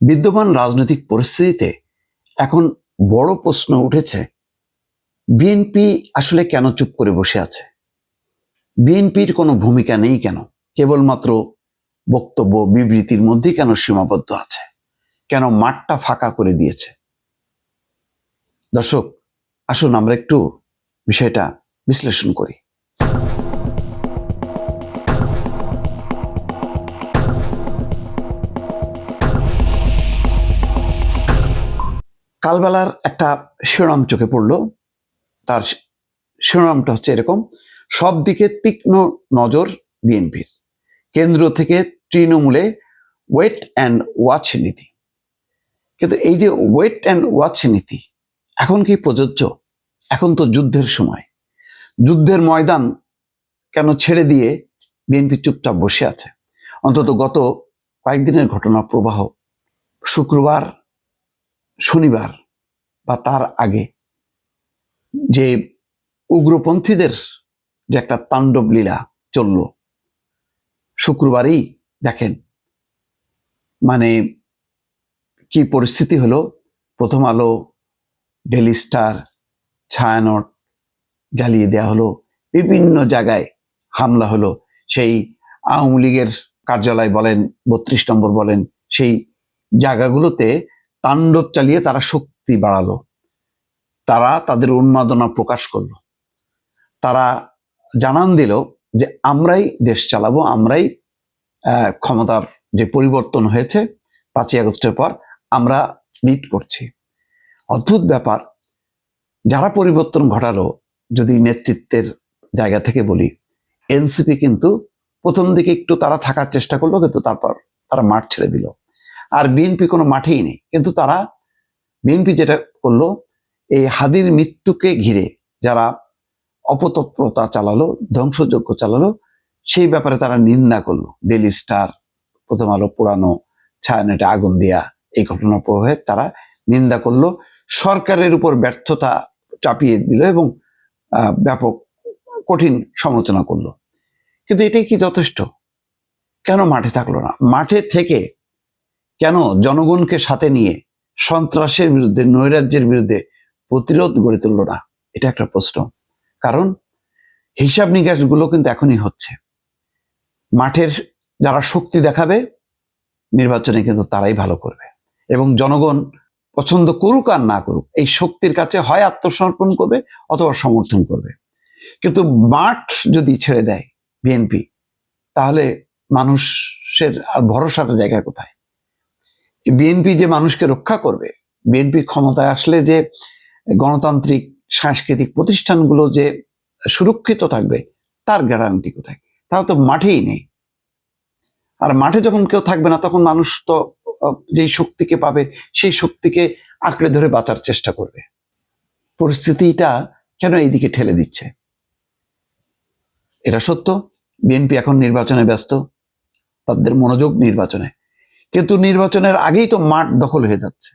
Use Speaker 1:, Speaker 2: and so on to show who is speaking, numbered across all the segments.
Speaker 1: বিদ্যমান রাজনৈতিক পরিস্থিতিতে এখন বড় প্রশ্ন উঠেছে, বিএনপি আসলে কেন চুপ করে বসে আছে? বিএনপির কোনো ভূমিকা নেই কেন? কেবলমাত্র বক্তব্য বিবৃতির মধ্যেই কেন সীমাবদ্ধ আছে? কেন মাঠটা ফাঁকা করে দিয়েছে? দর্শক, আসুন আমরা একটু বিষয়টা বিশ্লেষণ করি। কালবেলার একটা শিরোনাম চোখে পড়ল। তার শিরোনামটা হচ্ছে এরকম: সব দিকে তীক্ষ্ণ নজর বিএনপির, কেন্দ্র থেকে তৃণমূলে ওয়েট অ্যান্ড ওয়াচ নীতি। কিন্তু এই যে ওয়েট অ্যান্ড ওয়াচ নীতি এখন কি প্রযোজ্য? এখন তো যুদ্ধের সময়, যুদ্ধের ময়দান কেন ছেড়ে দিয়ে বিএনপি চুপচাপ বসে আছে? অন্তত গত কয়েকদিনের ঘটনা প্রবাহ, শুক্রবার, শনিবার বা তার আগে যে উগ্রপন্থীদের যে একটা তাণ্ডব লীলা চলল, শুক্রবারই দেখেন মানে কি পরিস্থিতি হলো। প্রথম আলো, ডেইলি স্টার, ছায়ানট জ্বালিয়ে দেওয়া হলো, বিভিন্ন জায়গায় হামলা হলো। সেই আওয়ামী লীগের কার্যালয় বলেন, 32 নম্বর বলেন, সেই জায়গাগুলোতে তাণ্ডব চালিয়ে তারা শক্তি বাড়ালো, তারা তাদের উন্মাদনা প্রকাশ করলো, তারা জানান দিল যে আমরাই দেশ চালাবো, আমরাই ক্ষমতার যে পরিবর্তন হয়েছে 5ই আগস্টের পর আমরা লিড করছি। অদ্ভুত ব্যাপার, যারা পরিবর্তন ঘটালো, যদি নেতৃত্বের জায়গা থেকে বলি, এনসিপি কিন্তু প্রথম দিকে একটু তারা থাকার চেষ্টা করলো, কিন্তু তারপর তারা মাঠ ছেড়ে দিল। আর বিএনপি কোনো মাঠেই নেই। কিন্তু তারা, বিএনপি যেটা করলো, এই হাদির মৃত্যুকে ঘিরে যারা অপতৎপরতা চালালো, ধ্বংসযজ্ঞ চালালো, সেই ব্যাপারে তারা নিন্দা করলো। ডেইলি স্টার, প্রথম আলো পোড়ানো, ছায়ানটে আগুন দেয়া, এই ঘটনা প্রবাহে তারা নিন্দা করলো, সরকারের উপর ব্যর্থতা চাপিয়ে দিল এবং ব্যাপক কঠিন সমালোচনা করলো। কিন্তু এটাই কি যথেষ্ট? কেন মাঠে থাকলো না? মাঠে থেকে কেন জনগণকে সাথে নিয়ে সন্ত্রাসের বিরুদ্ধে, নৈরাজ্যের বিরুদ্ধে প্রতিরোধ গড়ে তুললো না? এটা একটা প্রশ্ন। কারণ হিসাব নিকাশগুলো কিন্তু এখনই হচ্ছে। মাঠের যারা শক্তি দেখাবে নির্বাচনে কিন্তু তারাই ভালো করবে, এবং জনগণ পছন্দ করুক আর না করুক, এই শক্তির কাছে হয় আত্মসমর্পণ করবে অথবা সমর্থন করবে। কিন্তু মাঠ যদি ছেড়ে দেয় বিএনপি, তাহলে মানুষের আর ভরসার জায়গা কোথায়? বিএনপি যে মানুষকে রক্ষা করবে, বিএনপি ক্ষমতায় আসলে যে গণতান্ত্রিক সাংস্কৃতিক প্রতিষ্ঠানগুলো যে সুরক্ষিত থাকবে, তার গ্যারান্টি কোথায়? তাহলে তো মাঠেই নেই। আর মাঠে যখন কেউ থাকবে না, তখন মানুষ তো যেই শক্তিকে পাবে সেই শক্তিকে আঁকড়ে ধরে বাঁচার চেষ্টা করবে। পরিস্থিতিটা কেন এইদিকে ঠেলে দিচ্ছে? এটা সত্য, বিএনপি এখন নির্বাচনে ব্যস্ত, তাদের মনোযোগ নির্বাচনে। কিন্তু নির্বাচনের আগেই তো মাঠ দখল হয়ে যাচ্ছে,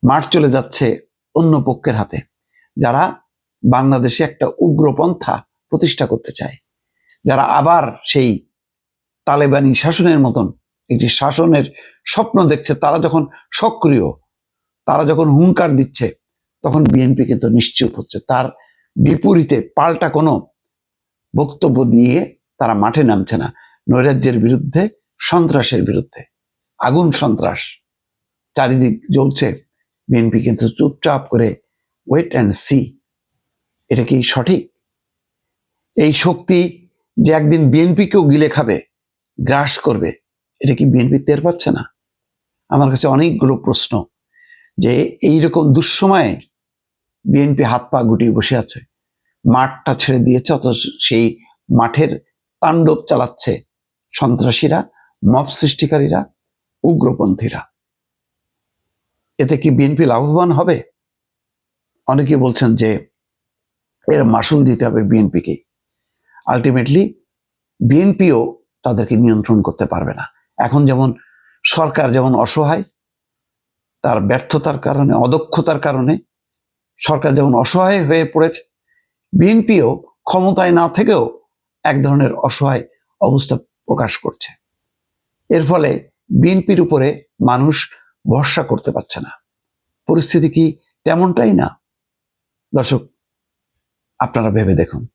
Speaker 1: মাঠ চলে যাচ্ছে অন্য পক্ষের হাতে, যারা বাংলাদেশে একটা উগ্রপন্থা প্রতিষ্ঠা করতে চায়, যারা আবার সেই তালেবানি শাসনের মতন একটি শাসনের স্বপ্ন দেখছে। তারা যখন সক্রিয়, তারা যখন হুঙ্কার দিচ্ছে, তখন বিএনপি কিন্তু নিশ্চুপ হচ্ছে। তার বিপরীতে পাল্টা কোনো বক্তব্য দিয়ে তারা মাঠে নামছে না। নৈরাজ্যের বিরুদ্ধে, সন্ত্রাসের বিরুদ্ধে, আগুন সন্ত্রাস চারিদিক জ্বলছে, বিএনপি কিন্তু চুপচাপ করে ওয়েট অ্যান্ড সি। এটা কি সঠিক? এই শক্তি যে একদিন বিএনপিকেও গিলে খাবে, গ্রাস করবে, এটা কি বিএনপি টের পাচ্ছে না? আমার কাছে অনেকগুলো প্রশ্ন, যে এইরকম দুঃসময়ে বিএনপি হাত পা গুটিয়ে বসে আছে, মাঠটা ছেড়ে দিয়েছে, অথচ সেই মাঠের তাণ্ডব চালাচ্ছে সন্ত্রাসীরা, মব সৃষ্টিকারীরা, উগ্রপন্থীরা। এতে কি বিএনপি লাভবান হবে? অনেকে বলছেন যে এর মাসুল দিতে হবে বিএনপিকে। আলটিমেটলি বিএনপিও তাদেরকে নিয়ন্ত্রণ করতে পারবে না। এখন যেমন সরকার যেমন অসহায়, তার ব্যর্থতার কারণে, অদক্ষতার কারণে সরকার যেমন অসহায় হয়ে পড়েছে, বিএনপিও ক্ষমতায় না থেকেও এক ধরনের অসহায় অবস্থা প্রকাশ করছে। এর ফলে বিএনপির উপরে মানুষ ভরসা করতে পারছে না। পরিস্থিতি কি তেমনটাই না? দর্শক, আপনারা ভেবে দেখুন।